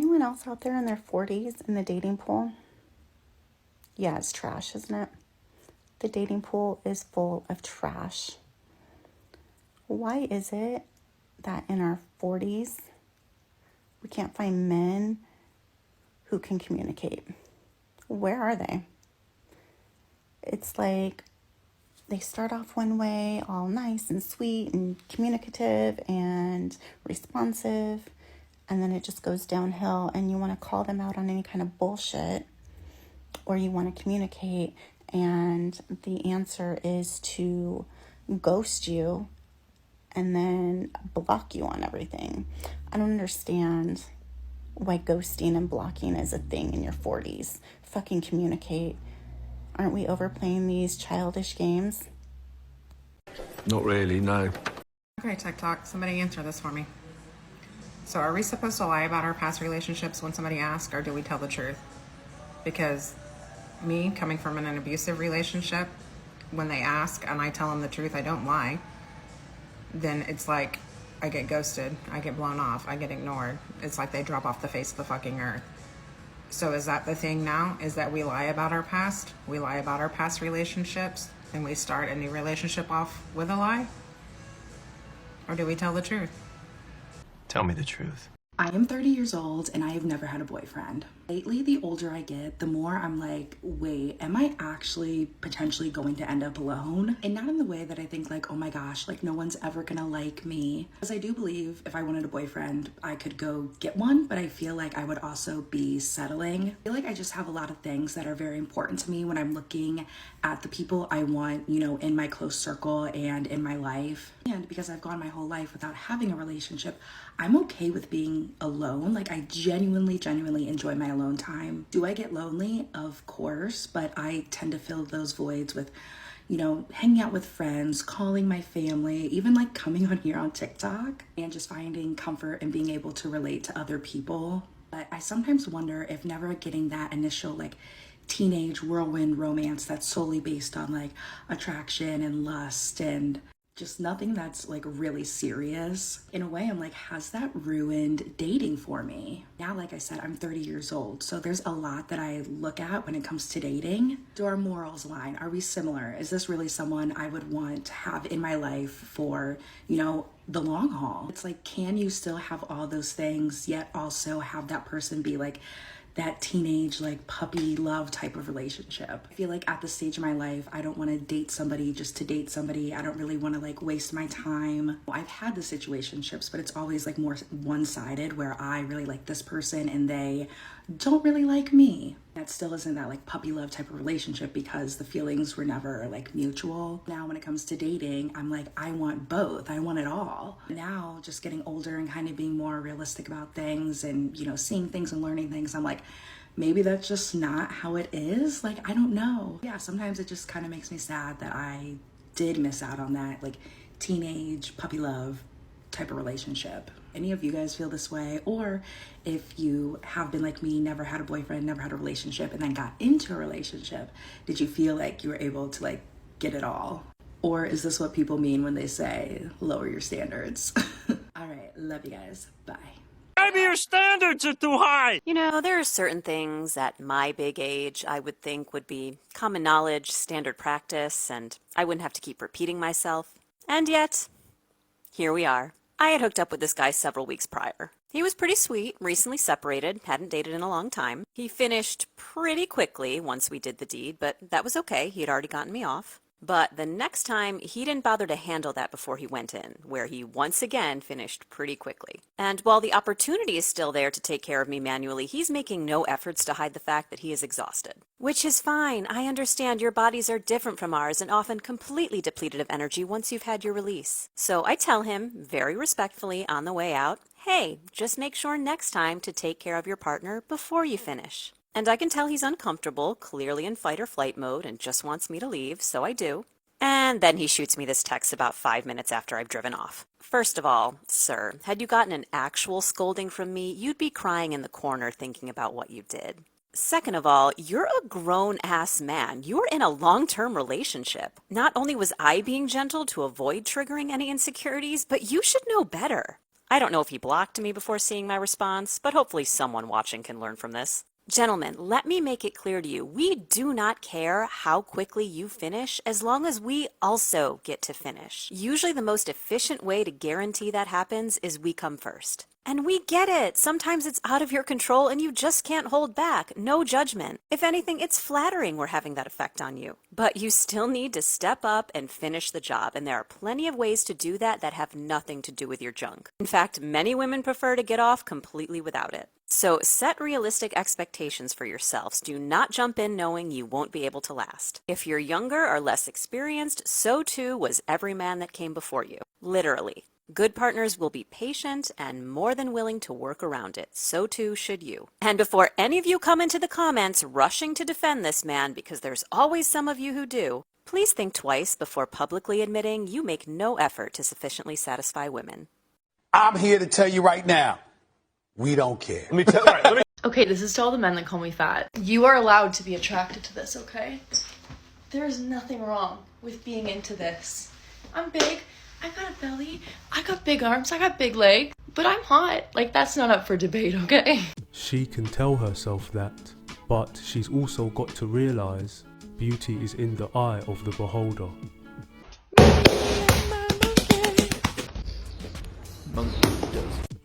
anyone else out there in their 40s in the dating pool? Yeah, it's trash, isn't it? The dating pool is full of trash. Why is it that in our 40s, we can't find men who can communicate? Where are they? It's like they start off one way, all nice and sweet and communicative and responsive, and then it just goes downhill, and you want to call them out on any kind of bullshit, or you want to communicate, and the answer is to ghost you and then block you on everything. I don't understand why ghosting and blocking is a thing in your 40s. Fucking communicate. Aren't we overplaying these childish games? Not really, no. Okay, TikTok, somebody answer this for me. So are we supposed to lie about our past relationships when somebody asks, or do we tell the truth? Because me, coming from an abusive relationship, when they ask and I tell them the truth, I don't lie, then it's like I get ghosted, I get blown off, I get ignored. It's like they drop off the face of the fucking earth. So is that the thing now? Is that we lie about our past? We lie about our past relationships and we start a new relationship off with a lie? Or do we tell the truth? Tell me the truth. I am 30 years old and I have never had a boyfriend. Lately, the older I get, the more I'm like, wait, am I actually potentially going to end up alone? And not in the way that I think like, oh my gosh, like no one's ever gonna like me. Because I do believe if I wanted a boyfriend, I could go get one, but I feel like I would also be settling. I feel like I just have a lot of things that are very important to me when I'm looking at the people I want, you know, in my close circle and in my life. And because I've gone my whole life without having a relationship, I'm okay with being alone. Like I genuinely enjoy my alone time. Do I get lonely? Of course, but I tend to fill those voids with, you know, hanging out with friends, calling my family, even like coming on here on TikTok and just finding comfort and being able to relate to other people. But I sometimes wonder if never getting that initial like teenage whirlwind romance that's solely based on like attraction and lust and just nothing that's like really serious. In a way, I'm like, has that ruined dating for me? Now, like I said, I'm 30 years old. So there's a lot that I look at when it comes to dating. Do our morals align? Are we similar? Is this really someone I would want to have in my life for, you know, the long haul? It's like, can you still have all those things yet also have that person be like that teenage like puppy love type of relationship? I feel like at this stage of my life, I don't want to date somebody just to date somebody. I don't really want to like waste my time. I've had the situationships, but it's always like more one-sided where I really like this person and they don't really like me. That still isn't that like puppy love type of relationship because the feelings were never like mutual. Now when it comes to dating, I'm like, I want both. I want it all. Now just getting older and kind of being more realistic about things and, you know, seeing things and learning things, I'm like, maybe that's just not how it is. Like, I don't know. Yeah, sometimes it just kind of makes me sad that I did miss out on that like teenage puppy love type of relationship. Any of you guys feel this way? Or if you have been like me, never had a boyfriend, never had a relationship, and then got into a relationship, did you feel like you were able to like get it all? Or is this what people mean when they say lower your standards? All right, love you guys. Bye. Maybe your standards are too high. You know, there are certain things at my big age I would think would be common knowledge, standard practice, and I wouldn't have to keep repeating myself. And yet, here we are. I had hooked up with this guy several weeks prior. He was pretty sweet, recently separated, hadn't dated in a long time. He finished pretty quickly once we did the deed, but that was okay. He had already gotten me off. But the next time, he didn't bother to handle that before he went in, where he once again finished pretty quickly. And while the opportunity is still there to take care of me manually, he's making no efforts to hide the fact that he is exhausted. Which is fine. I understand your bodies are different from ours and often completely depleted of energy once you've had your release. So I tell him, very respectfully on the way out, hey, just make sure next time to take care of your partner before you finish. And I can tell he's uncomfortable, clearly in fight or flight mode, and just wants me to leave, so I do. And then he shoots me this text about 5 minutes after I've driven off. First of all, sir, had you gotten an actual scolding from me, you'd be crying in the corner thinking about what you did. Second of all, you're a grown-ass man. You're in a long-term relationship. Not only was I being gentle to avoid triggering any insecurities, but you should know better. I don't know if he blocked me before seeing my response, but hopefully someone watching can learn from this. Gentlemen, let me make it clear to you, we do not care how quickly you finish as long as we also get to finish. Usually the most efficient way to guarantee that happens is we come first. And we get it. Sometimes it's out of your control and you just can't hold back. No judgment. If anything, it's flattering we're having that effect on you. But you still need to step up and finish the job, and there are plenty of ways to do that that have nothing to do with your junk. In fact, many women prefer to get off completely without it. So set realistic expectations for yourselves. Do not jump in knowing you won't be able to last. If you're younger or less experienced, so too was every man that came before you. Literally. Good partners will be patient and more than willing to work around it. So too should you. And before any of you come into the comments rushing to defend this man, because there's always some of you who do, please think twice before publicly admitting you make no effort to sufficiently satisfy women. I'm here to tell you right now, we don't care. Okay, this is to all the men that call me fat. You are allowed to be attracted to this, okay? There is nothing wrong with being into this. I'm big, I got a belly, I got big arms, I got big legs, but I'm hot. Like, that's not up for debate, okay? She can tell herself that, but she's also got to realise beauty is in the eye of the beholder.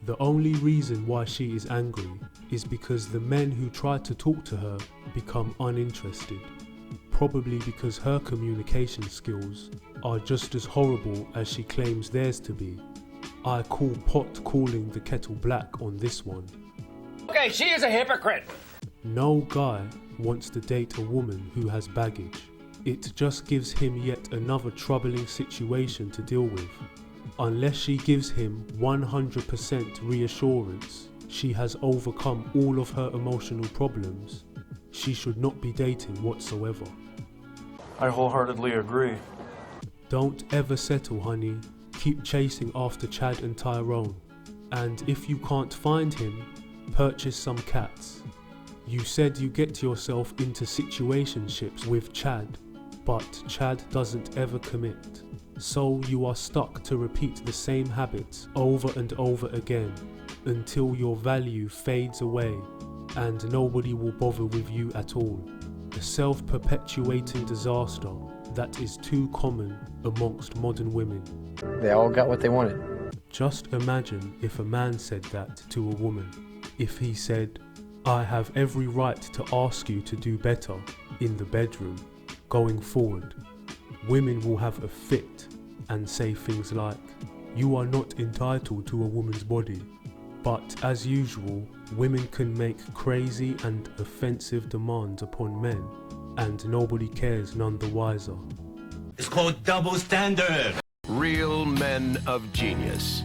The only reason why she is angry is because the men who try to talk to her become uninterested, probably because her communication skills are just as horrible as she claims theirs to be. I call pot calling the kettle black on this one. Okay, she is a hypocrite. No guy wants to date a woman who has baggage. It just gives him yet another troubling situation to deal with. Unless she gives him 100% reassurance she has overcome all of her emotional problems, she should not be dating whatsoever. I wholeheartedly agree. Don't ever settle, honey. Keep chasing after Chad and Tyrone. And if you can't find him, purchase some cats. You said you get yourself into situationships with Chad, but Chad doesn't ever commit. So you are stuck to repeat the same habits over and over again until your value fades away and nobody will bother with you at all. A self-perpetuating disaster that is too common amongst modern women. They all got what they wanted. Just imagine if a man said that to a woman. If he said, I have every right to ask you to do better in the bedroom going forward. Women will have a fit and say things like, you are not entitled to a woman's body. But as usual, women can make crazy and offensive demands upon men, and nobody cares none the wiser. It's called double standard. Real men of genius.